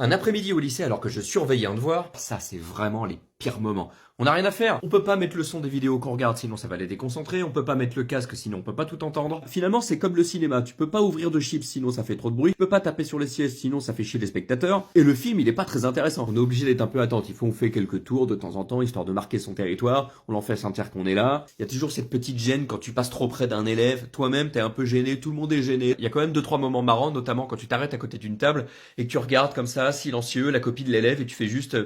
Un après-midi au lycée alors que je surveillais un devoir, ça c'est vraiment les pires moments. On n'a rien à faire. On peut pas mettre le son des vidéos qu'on regarde sinon ça va les déconcentrer. On peut pas mettre le casque sinon on peut pas tout entendre. Finalement c'est comme le cinéma. Tu peux pas ouvrir de chips sinon ça fait trop de bruit. Tu peux pas taper sur les sièges sinon ça fait chier les spectateurs. Et le film il est pas très intéressant. On est obligé d'être un peu attentif. On fait quelques tours de temps en temps histoire de marquer son territoire. On l'en fait sentir qu'on est là. Il y a toujours cette petite gêne quand tu passes trop près d'un élève. Toi-même t'es un peu gêné. Tout le monde est gêné. Il y a quand même 2-3 moments marrants, notamment quand tu t'arrêtes à côté d'une table et que tu regardes comme ça, silencieux, la copie de l'élève et tu fais juste...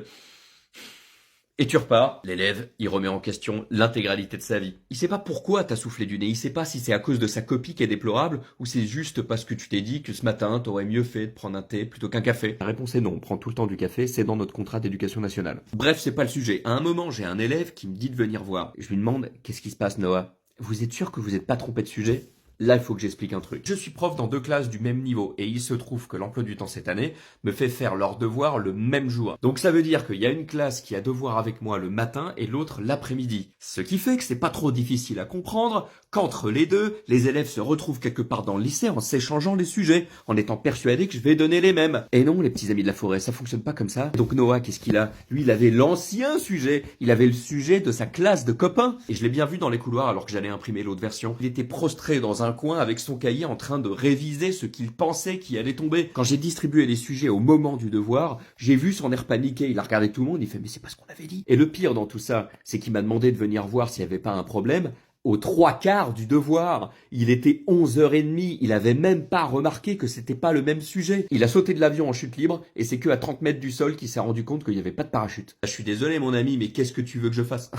Et tu repars, l'élève, il remet en question l'intégralité de sa vie. Il sait pas pourquoi t'as soufflé du nez, il sait pas si c'est à cause de sa copie qui est déplorable, ou c'est juste parce que tu t'es dit que ce matin, t'aurais mieux fait de prendre un thé plutôt qu'un café. La réponse est non, on prend tout le temps du café, c'est dans notre contrat d'éducation nationale. Bref, c'est pas le sujet. À un moment, j'ai un élève qui me dit de venir voir. Je lui demande, qu'est-ce qui se passe, Noah? Vous êtes sûr que vous êtes pas trompé de sujet? Là, il faut que j'explique un truc. Je suis prof dans 2 classes du même niveau et il se trouve que l'emploi du temps cette année me fait faire leurs devoirs le même jour. Donc ça veut dire qu'il y a une classe qui a devoir avec moi le matin et l'autre l'après-midi. Ce qui fait que c'est pas trop difficile à comprendre qu'entre les deux, les élèves se retrouvent quelque part dans le lycée en s'échangeant les sujets, en étant persuadés que je vais donner les mêmes. Et non, les petits amis de la forêt, ça fonctionne pas comme ça. Donc Noah, qu'est-ce qu'il a? Lui, il avait l'ancien sujet. Il avait le sujet de sa classe de copains. Et je l'ai bien vu dans les couloirs alors que j'allais imprimer l'autre version. Il était prostré dans un coin avec son cahier en train de réviser ce qu'il pensait qui allait tomber. Quand j'ai distribué les sujets au moment du devoir, j'ai vu son air paniqué. Il a regardé tout le monde, il fait mais c'est pas ce qu'on avait dit. Et le pire dans tout ça, c'est qu'il m'a demandé de venir voir s'il y avait pas un problème. Aux 3/4 du devoir, il était 11h30, il avait même pas remarqué que c'était pas le même sujet. Il a sauté de l'avion en chute libre et c'est que à 30 mètres du sol qu'il s'est rendu compte qu'il y avait pas de parachute. Je suis désolé mon ami, mais qu'est-ce que tu veux que je fasse?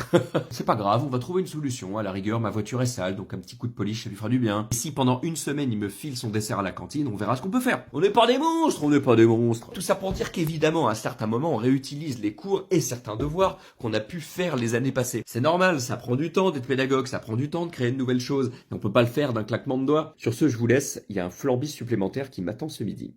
C'est pas grave, on va trouver une solution. À la rigueur, ma voiture est sale, donc un petit coup de polish, ça lui fera du bien. Et si pendant une semaine il me file son dessert à la cantine, on verra ce qu'on peut faire. On n'est pas des monstres, on n'est pas des monstres. Tout ça pour dire qu'évidemment, à certains moments, on réutilise les cours et certains devoirs qu'on a pu faire les années passées. C'est normal, ça prend du temps d'être pédagogue, ça prend du temps de créer une nouvelle chose. Et on peut pas le faire d'un claquement de doigts. Sur ce, je vous laisse. Il y a un flambis supplémentaire qui m'attend ce midi.